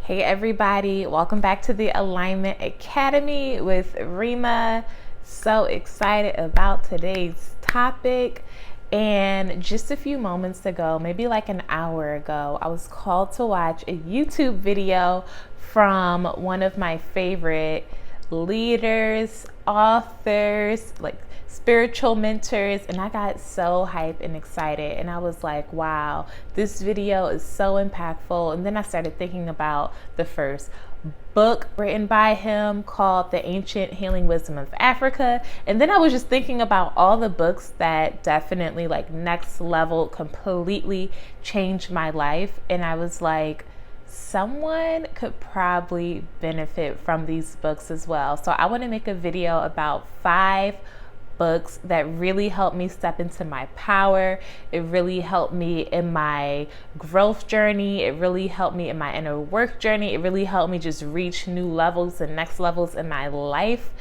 Hey everybody, welcome back to the Alignment Academy with Reema. So excited about today's topic. And just a few moments ago, maybe like an hour ago, I was called to watch a YouTube video from one of my favorite leaders, authors, like spiritual mentors, and I got so hyped and excited, and I was like, wow, this video is so impactful. And then I started thinking about the first book written by him called The Ancient Healing Wisdom of Africa. And then I was just thinking about all the books that definitely like next level completely changed my life, and I was like, someone could probably benefit from these books as well. So I want to make a video about 5 books that really helped me step into my power. It really helped me in my growth journey. It really helped me in my inner work journey. It really helped me just reach new levels and next levels in my life.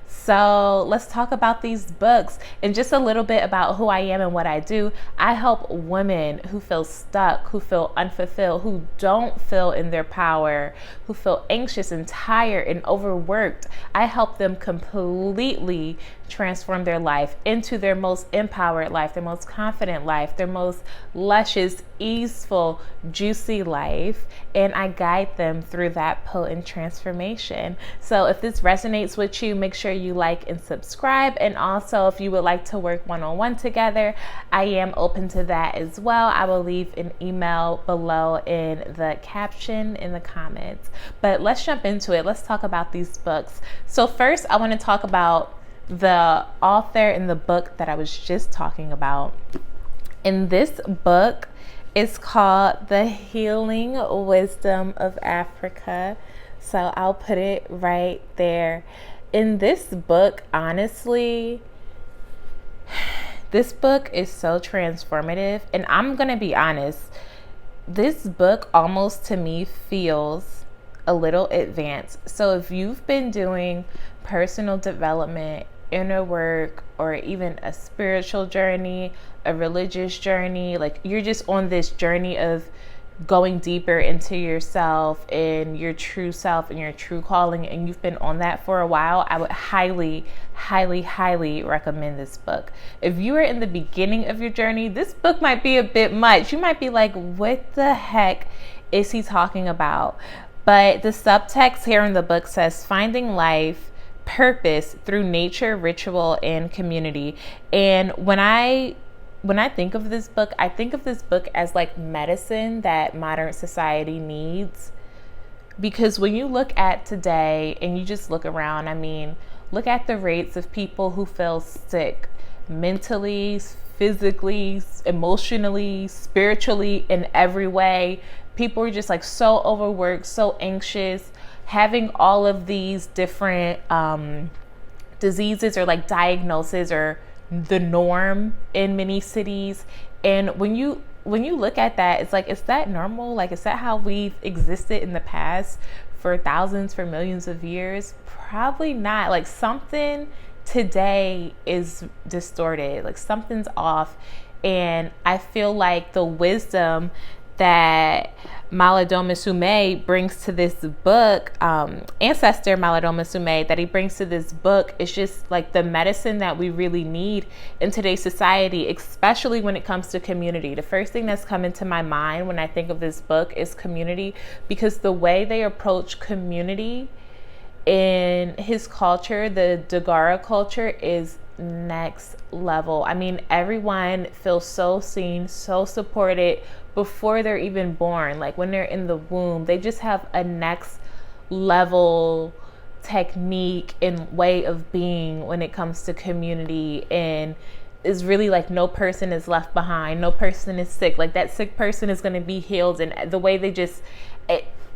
So let's talk about these books and just a little bit about who I am and what I do. I help women who feel stuck, who feel unfulfilled, who don't feel in their power, who feel anxious and tired and overworked. I help them completely transform their life into their most empowered life, their most confident life, their most luscious, easeful, juicy life. And I guide them through that potent transformation. So if this resonates with you, make sure you like and subscribe. And also, if you would like to work one-on-one together, I am open to that as well. I will leave an email below in the caption in the comments. But let's jump into it. Let's talk about these books. So first, I want to talk about the author in the book that I was just talking about. And this book is called The Healing Wisdom of Africa. So I'll put it right there. In this book, honestly, this book is so transformative. And I'm going to be honest, this book almost to me feels a little advanced. So if you've been doing personal development, inner work, or even a spiritual journey, a religious journey, like you're just on this journey of going deeper into yourself and your true self and your true calling, and you've been on that for a while, I would highly, highly, highly recommend this book. If you are in the beginning of your journey, this book might be a bit much. You might be like, what the heck is he talking about? But the subtext here in the book says, finding life purpose through nature, ritual, and community. And when I think of this book, I think of this book as like medicine that modern society needs. Because when you look at today and you just look around, I mean, look at the rates of people who feel sick mentally, physically, emotionally, spiritually, in every way. People are just like so overworked, so anxious, having all of these different diseases or like diagnoses or the norm in many cities. And when you look at that, it's like, is that normal? Like, is that how we've existed in the past for thousands, for millions of years? Probably not. Like, something today is distorted, like something's off. And I feel like the wisdom that Malidoma brings to this book, ancestor Malidoma that he brings to this book, is just like the medicine that we really need in today's society, especially when it comes to community. The first thing that's come into my mind when I think of this book is community, because the way they approach community in his culture, the Dagara culture, is next level. I mean, everyone feels so seen, so supported before they're even born. Like when they're in the womb, they just have a next level technique and way of being when it comes to community. And it's really like no person is left behind, no person is sick. Like that sick person is going to be healed. And the way they just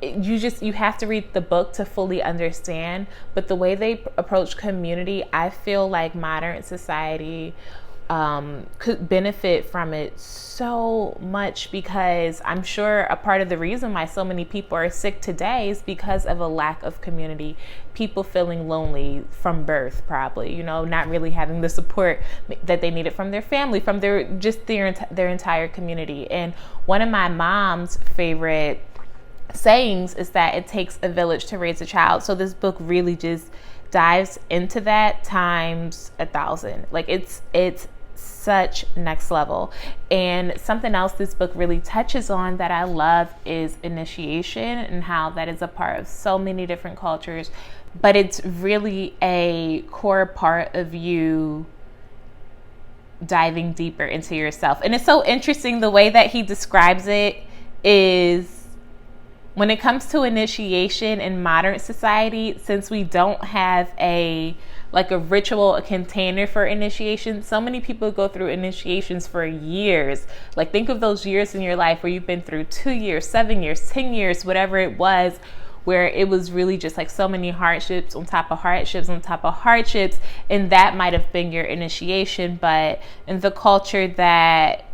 you have to read the book to fully understand. But the way they approach community, I feel like modern society could benefit from it so much, because I'm sure a part of the reason why so many people are sick today is because of a lack of community. People feeling lonely from birth, probably, you know, not really having the support that they needed from their family, from their entire community. And one of my mom's favorite sayings is that it takes a village to raise a child. So this book really just dives into that times 1,000. Like it's such next level. And something else this book really touches on that I love is initiation, and how that is a part of so many different cultures, but it's really a core part of you diving deeper into yourself. And it's so interesting, the way that he describes it is, when it comes to initiation in modern society, since we don't have a ritual, a container for initiation, so many people go through initiations for years. Like, think of those years in your life where you've been through 2 years, 7 years, 10 years, whatever it was, where it was really just like so many hardships on top of hardships on top of hardships. And that might have been your initiation. But in the culture that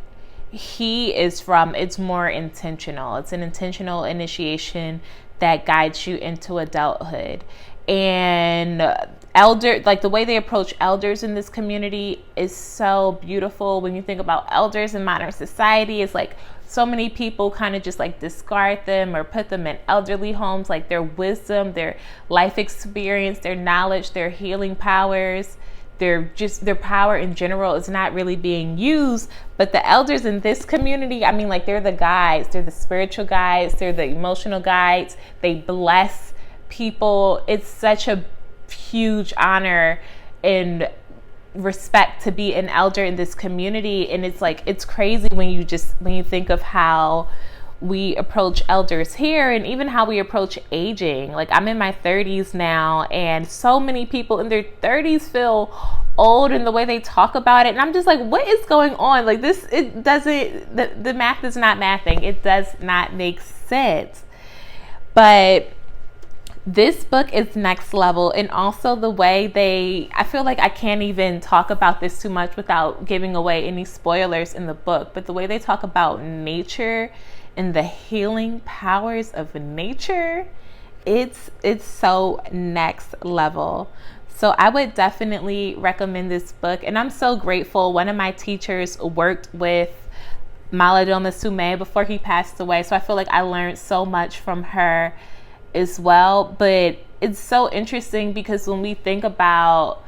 he is from, it's more intentional. It's an intentional initiation that guides you into adulthood. And the way they approach elders in this community is so beautiful. When you think about elders in modern society, it's like so many people kind of just like discard them or put them in elderly homes. Like, their wisdom, their life experience, their knowledge, their healing powers, their power in general is not really being used. But the elders in this community, I mean, like, they're the guides, they're the spiritual guides, they're the emotional guides. They bless people. It's such a huge honor and respect to be an elder in this community. And it's like, it's crazy when you think of how we approach elders here, and even how we approach aging. Like, I'm in my 30s now, and so many people in their 30s feel old in the way they talk about it. And I'm just like, what is going on? Like, the math is not mathing. It does not make sense. But this book is next level. And also the way I feel like I can't even talk about this too much without giving away any spoilers in the book, but the way they talk about nature and the healing powers of nature, it's so next level. So I would definitely recommend this book. And I'm so grateful. One of my teachers worked with Malidoma Sume before he passed away. So I feel like I learned so much from her as well. But it's so interesting because when we think about,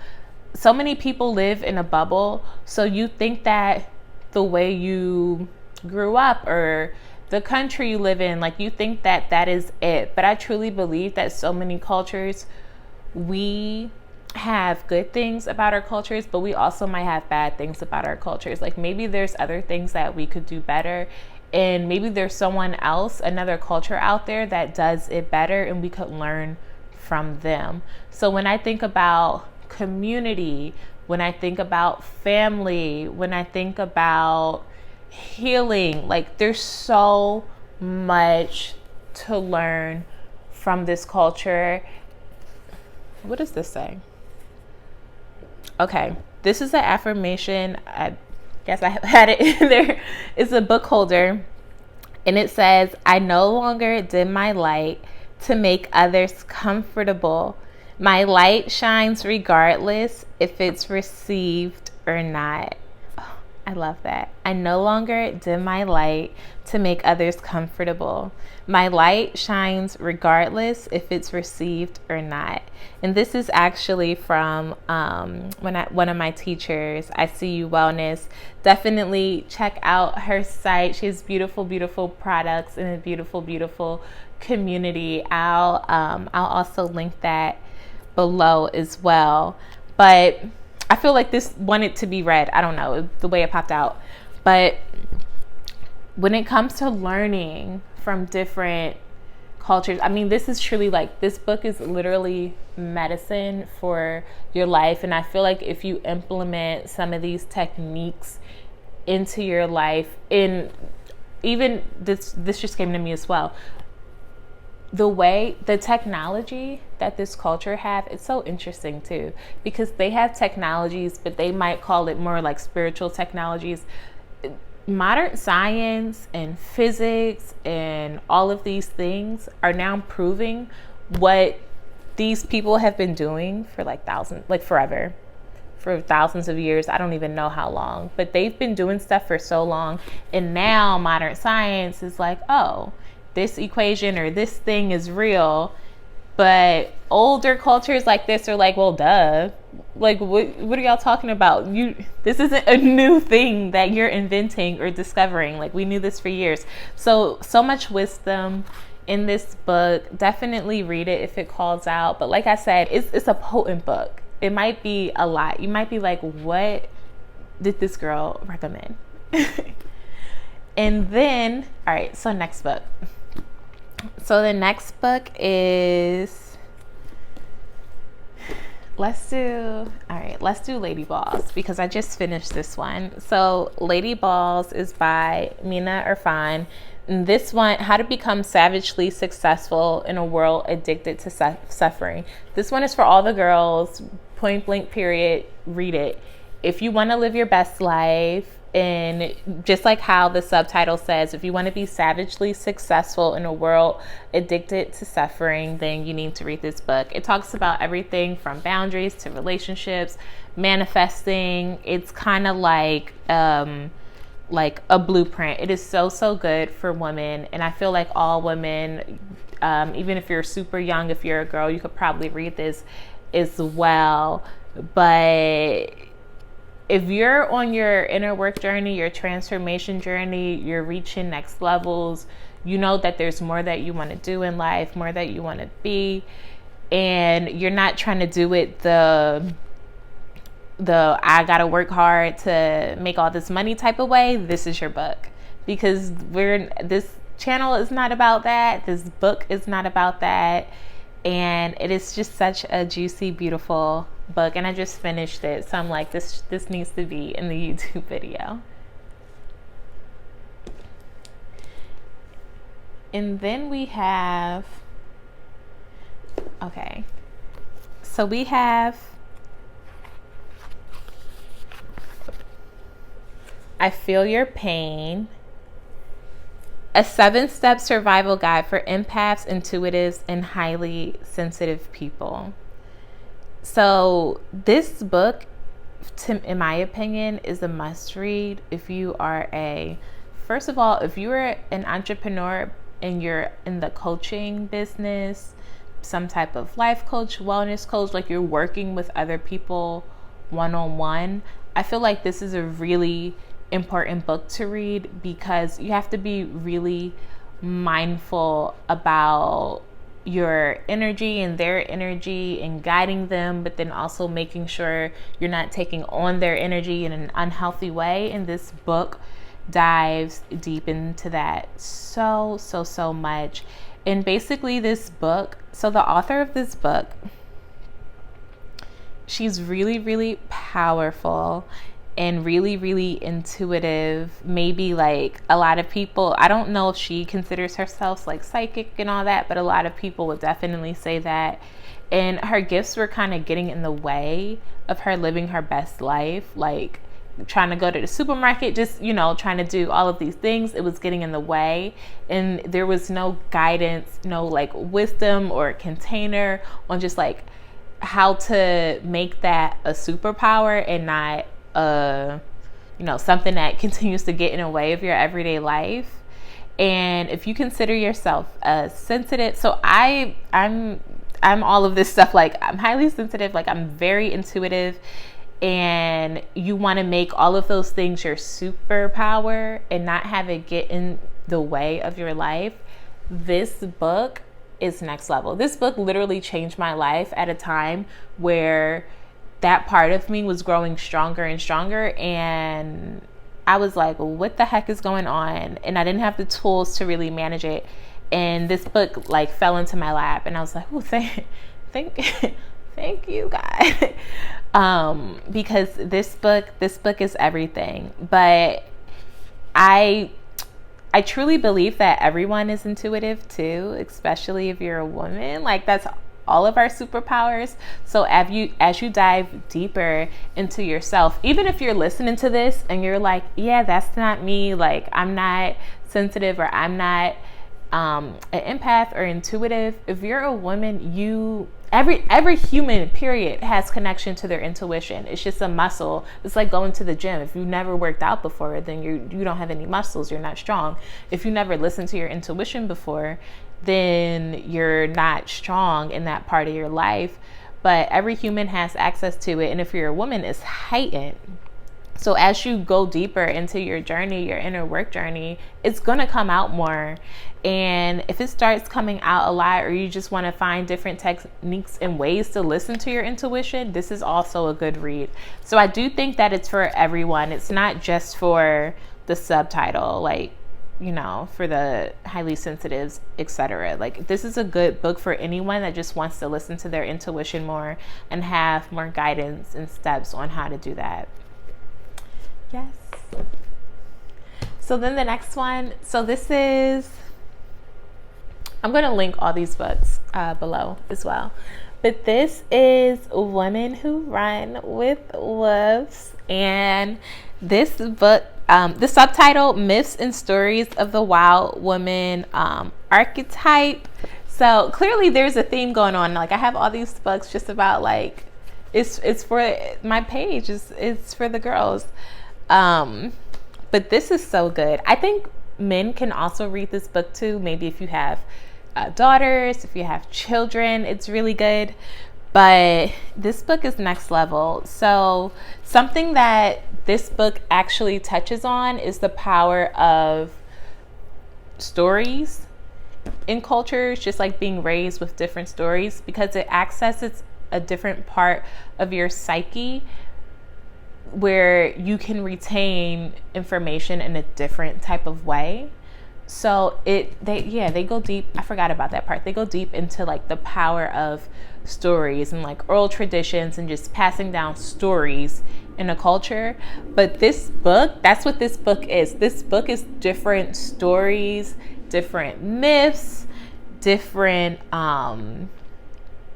so many people live in a bubble. So you think that the way you grew up or the country you live in, like, you think that that is it. But I truly believe that so many cultures, we have good things about our cultures, but we also might have bad things about our cultures. Like, maybe there's other things that we could do better, and maybe there's someone else, another culture out there that does it better, and we could learn from them. So when I think about community, when I think about family, when I think about healing, like, there's so much to learn from this culture. What does this say? Okay, this is an affirmation. I guess I had it in there. It's a book holder, and it says, I no longer dim my light to make others comfortable. My light shines regardless if it's received or not. I love that. I no longer dim my light to make others comfortable. My light shines regardless if it's received or not. And this is actually from one of my teachers, I See You Wellness. Definitely check out her site. She has beautiful, beautiful products and a beautiful, beautiful community. I'll also link that below as well. But I feel like this wanted to be read. I don't know, the way it popped out. But when it comes to learning from different cultures, I mean, this is truly like, this book is literally medicine for your life. And I feel like if you implement some of these techniques into your life, in even this just came to me as well, the technology that this culture have, it's so interesting too, because they have technologies, but they might call it more like spiritual technologies. Modern science and physics and all of these things are now proving what these people have been doing for forever, for thousands of years. I don't even know how long, but they've been doing stuff for so long. And now modern science is like, oh, this equation or this thing is real. But older cultures like this are like, well, duh. Like, what are y'all talking about? This isn't a new thing that you're inventing or discovering. Like, we knew this for years. So much wisdom in this book. Definitely read it if it calls out. But like I said, it's a potent book. It might be a lot. You might be like, what did this girl recommend? And then, all right, so next book. So the next book is, let's do Lady Balls, because I just finished this one. So Lady Balls is by Mina Irfan. And this one, How to Become Savagely Successful in a World Addicted to Suffering. This one is for all the girls, point blank period, read it. If you want to live your best life, and just like how the subtitle says, if you want to be savagely successful in a world addicted to suffering, then you need to read this book. It talks about everything from boundaries to relationships, manifesting. It's kind of like a blueprint. It is so good for women. And I feel like all women, even if you're super young, if you're a girl, you could probably read this as well. But if you're on your inner work journey, your transformation journey, you're reaching next levels, you know that there's more that you want to do in life, more that you want to be, and you're not trying to do it the I gotta work hard to make all this money type of way, this is your book. Because this channel is not about that. This book is not about that. And it is just such a juicy, beautiful book. And I just finished it. So I'm like, this needs to be in the YouTube video. And then we have, okay. So we have I Feel Your Pain, a 7-step survival guide for empaths, intuitives, and highly sensitive people. So this book, in my opinion, is a must read if you are first of all, if you are an entrepreneur and you're in the coaching business, some type of life coach, wellness coach, like you're working with other people one-on-one, I feel like this is a really important book to read, because you have to be really mindful about your energy and their energy and guiding them, but then also making sure you're not taking on their energy in an unhealthy way. And this book dives deep into that so much. And basically this book, so the author of this book, she's really powerful and really intuitive. Maybe like a lot of people, I don't know if she considers herself like psychic and all that, but a lot of people would definitely say that. And her gifts were kind of getting in the way of her living her best life, like trying to go to the supermarket, just, trying to do all of these things. It was getting in the way, and there was no guidance, no like wisdom or container on just like how to make that a superpower and not something that continues to get in the way of your everyday life. And if you consider yourself sensitive, so I'm all of this stuff, like I'm highly sensitive, like I'm very intuitive, and you want to make all of those things your superpower and not have it get in the way of your life, this book is next level. This book literally changed my life at a time where that part of me was growing stronger and stronger, and I was like, what the heck is going on? And I didn't have the tools to really manage it. And this book like fell into my lap, and I was like, oh, thank you, God. Because this book is everything. But I truly believe that everyone is intuitive too, especially if you're a woman. Like that's all of our superpowers. So as you dive deeper into yourself, even if you're listening to this and you're like, yeah, that's not me, like I'm not sensitive, or I'm not an empath or intuitive, if you're a woman, every human period has connection to their intuition. It's just a muscle. It's like going to the gym. If you've never worked out before, then you don't have any muscles, you're not strong. If you never listened to your intuition before, then you're not strong in that part of your life. But every human has access to it, and if you're a woman, it's heightened. So as you go deeper into your journey, your inner work journey, it's going to come out more. And if it starts coming out a lot, or you just want to find different techniques and ways to listen to your intuition, this is also a good read. So I do think that it's for everyone. It's not just for the subtitle, like, you know, for the highly sensitives, etc. Like, this is a good book for anyone that just wants to listen to their intuition more and have more guidance and steps on how to do that. Yes. So then the next one, so this is, I'm going to link all these books below as well. But this is Women Who Run with Wolves. And this book, the subtitle, Myths and Stories of the Wild Woman Archetype. So clearly there's a theme going on. Like, I have all these books just about, like, it's for my page. It's for the girls. But this is so good. I think men can also read this book too. Maybe if you have daughters, if you have children, it's really good. But this book is next level. So something that this book actually touches on is the power of stories in cultures, just like being raised with different stories, because it accesses a different part of your psyche where you can retain information in a different type of way. So they go deep. I forgot about that part. They go deep into like the power of stories and like oral traditions and just passing down stories in a culture. But this book, that's what this book is. This book is different stories, different myths, different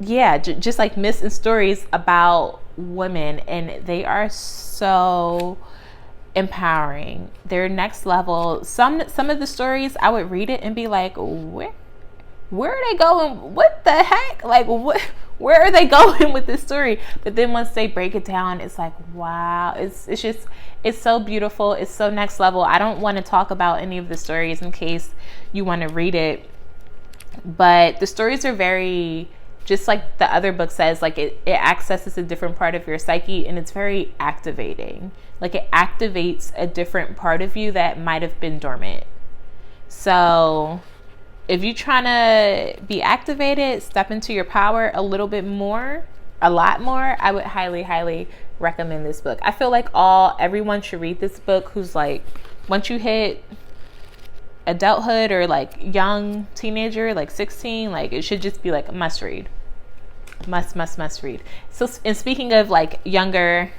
just like myths and stories about women, and they are so empowering. They're next level. Some of the stories I would read it and be like, where are they going? What the heck? Like, where are they going with this story? But then once they break it down, it's like, wow, it's so beautiful. It's so next level. I don't want to talk about any of the stories in case you want to read it, but the stories are very, just like the other book says, like it accesses a different part of your psyche, and it's very activating. Like, it activates a different part of you that might have been dormant. So if you're trying to be activated, step into your power a little bit more, a lot more, I would highly, highly recommend this book. I feel like everyone should read this book who's like, once you hit adulthood or like young teenager, like 16, like it should just be like a must read. Must read. So, and speaking of like younger,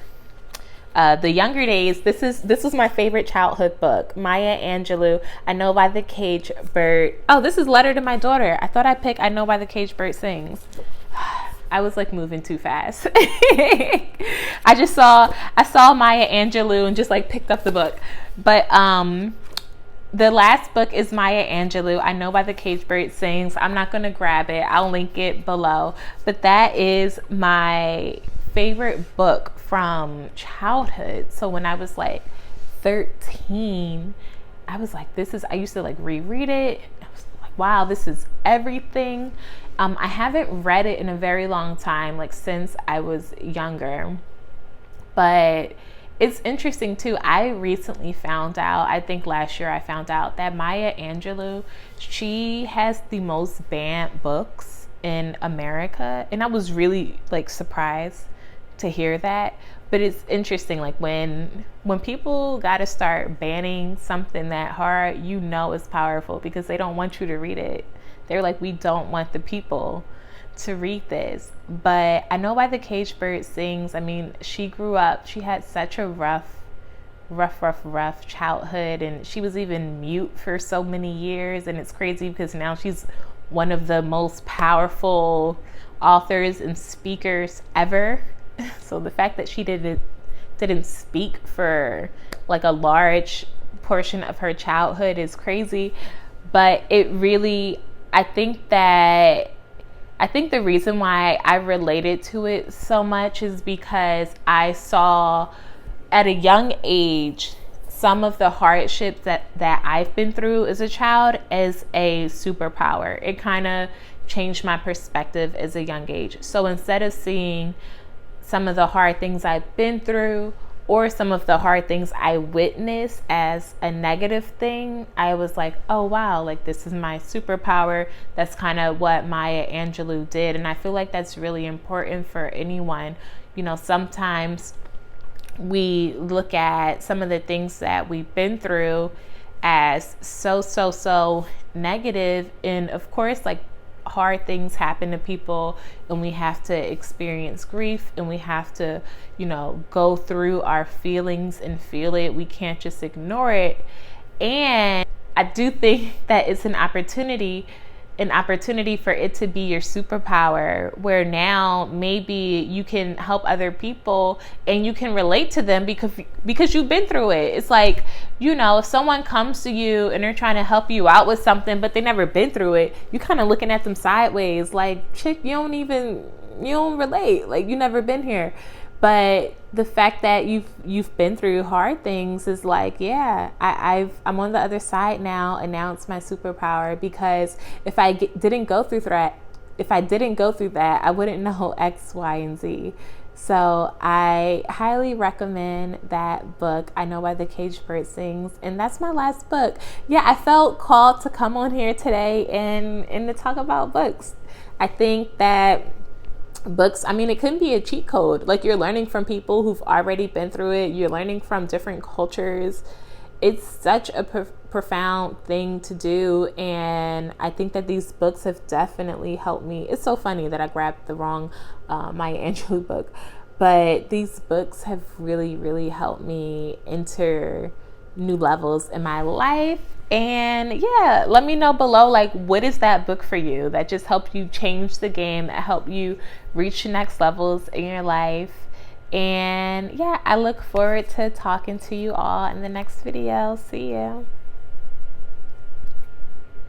the younger days, this was my favorite childhood book, Maya Angelou, I Know by the Cage Bird. Oh, this is Letter to My Daughter. I thought I picked I Know by the Cage Bird Sings. I was like moving too fast. I saw Maya Angelou and just like picked up the book. But the last book is Maya Angelou, I Know by the Cage Bird Sings. I'm not going to grab it. I'll link it below. But that is my favorite book from childhood. So when I was like 13, I was like, I used to like reread it. I was like, wow, this is everything. I haven't read it in a very long time, like since I was younger. But it's interesting too. I recently found out, I think last year I found out that Maya Angelou, she has the most banned books in America. And I was really like surprised to hear that. But it's interesting, like when people got to start banning something that hard, you know it's powerful, because they don't want you to read it. They're like, we don't want the people to read this. But I Know by the Cage Bird Sings, I mean, she grew up, she had such a rough childhood, and she was even mute for so many years. And it's crazy because now she's one of the most powerful authors and speakers ever. So the fact that she didn't speak for like a large portion of her childhood is crazy. But it really, I think the reason why I related to it so much is because I saw at a young age some of the hardships that I've been through as a child as a superpower. It kind of changed my perspective as a young age. So instead of seeing some of the hard things I've been through or some of the hard things I witnessed as a negative thing, I was like, oh wow, like this is my superpower. That's kind of what Maya Angelou did. And I feel like that's really important for anyone. You know, sometimes we look at some of the things that we've been through as so negative. And of course, like, hard things happen to people and we have to experience grief and we have to, you know, go through our feelings and feel it. We can't just ignore it. And I do think that it's an opportunity for it to be your superpower, where now maybe you can help other people and you can relate to them because you've been through it. It's like, you know, if someone comes to you and they're trying to help you out with something but they never been through it, you kind of looking at them sideways like, chick, you don't relate, like you never been here. But the fact that you've been through hard things is like, yeah, I'm on the other side now, and now it's my superpower. Because if I didn't go through that, I wouldn't know X, Y, and Z. So I highly recommend that book, I Know Why the Caged Bird Sings. And that's my last book. Yeah, I felt called to come on here today and to talk about books. I think that books, I mean, it couldn't be a cheat code. Like, you're learning from people who've already been through it. You're learning from different cultures. It's such a profound thing to do. And I think that these books have definitely helped me. It's so funny that I grabbed the wrong Maya Angelou book. But these books have really, really helped me enter new levels in my life. And yeah, let me know below, like, what is that book for you that just helped you change the game, that helped you reach the next levels in your life. And yeah, I look forward to talking to you all in the next video. See you.